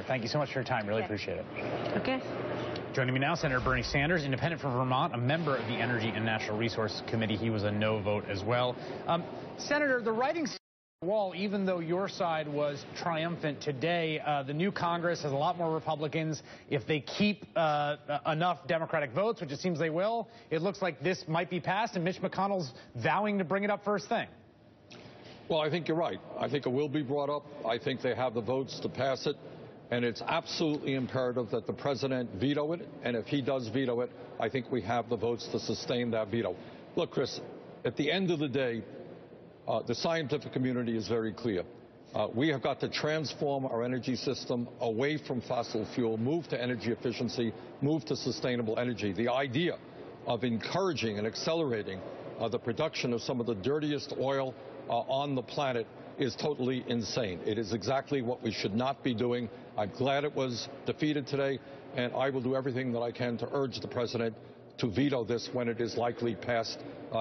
Thank you so much for your time. Really appreciate it. Okay. Joining me now, Senator Bernie Sanders, independent from Vermont, a member of the Energy and Natural Resource Committee. He was a no vote as well. Senator, the writing's on the wall, even though your side was triumphant today. The new Congress has a lot more Republicans. If they keep enough Democratic votes, which it seems they will, it looks like this might be passed, and Mitch McConnell's vowing to bring it up first thing. Well, I think you're right. I think it will be brought up. I think they have the votes to pass it. And it's absolutely imperative that the president veto it. And if he does veto it, I think we have the votes to sustain that veto. Look, Chris, at the end of the day, the scientific community is very clear. We have got to transform our energy system away from fossil fuel, move to energy efficiency, move to sustainable energy. The idea of encouraging and accelerating the production of some of the dirtiest oil on the planet is totally insane. It is exactly what we should not be doing. I'm glad it was defeated today, and I will do everything that I can to urge the president to veto this when it is likely passed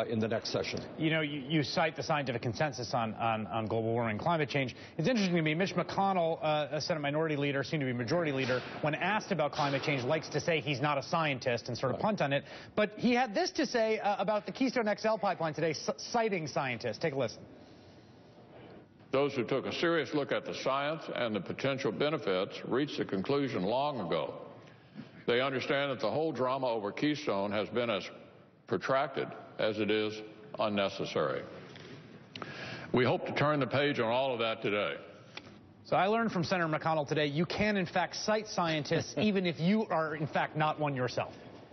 in the next session. You know, you cite the scientific consensus on global warming and climate change. It's interesting to me, Mitch McConnell, a Senate minority leader, soon to be majority leader, when asked about climate change, likes to say he's not a scientist and sort of punt on it. But he had this to say about the Keystone XL pipeline today, citing scientists. Take a listen. Those who took a serious look at the science and the potential benefits reached the conclusion long ago. They understand that the whole drama over Keystone has been as protracted as it is unnecessary. We hope to turn the page on all of that today. So I learned from Senator McConnell today you can, in fact, cite scientists even if you are, in fact, not one yourself.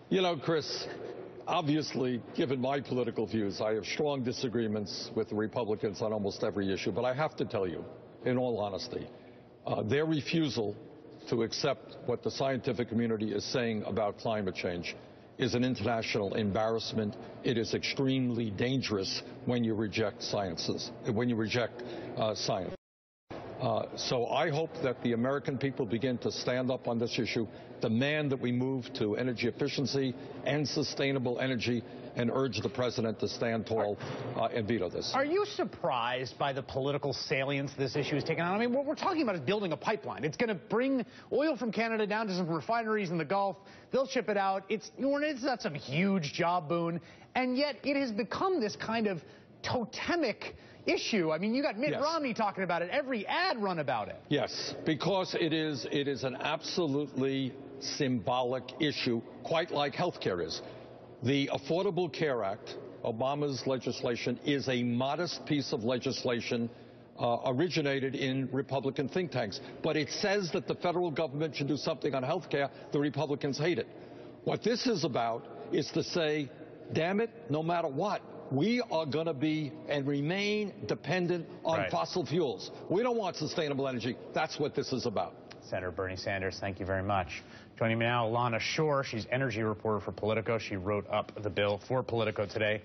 You know, Chris, obviously, given my political views, I have strong disagreements with the Republicans on almost every issue. But I have to tell you, in all honesty, their refusal to accept what the scientific community is saying about climate change is an international embarrassment. It is extremely dangerous when you reject science. So I hope that the American people begin to stand up on this issue, demand that we move to energy efficiency and sustainable energy, and urge the president to stand tall and veto this. Are you surprised by the political salience this issue has taken on? I mean, what we're talking about is building a pipeline. It's going to bring oil from Canada down to some refineries in the Gulf. They'll ship it out. It's not some huge job boon. And yet it has become this kind of totemic issue. I mean, you got Mitt Romney talking about it, every ad run about it. Yes, because it is an absolutely symbolic issue, quite like health care is. The Affordable Care Act, Obama's legislation, is a modest piece of legislation originated in Republican think tanks. But it says that the federal government should do something on health care. The Republicans hate it. What this is about is to say, damn it, no matter what, we are going to be and remain dependent on fossil fuels. We don't want sustainable energy. That's what this is about. Senator Bernie Sanders, thank you very much. Joining me now, Lana Shore. She's energy reporter for Politico. She wrote up the bill for Politico today.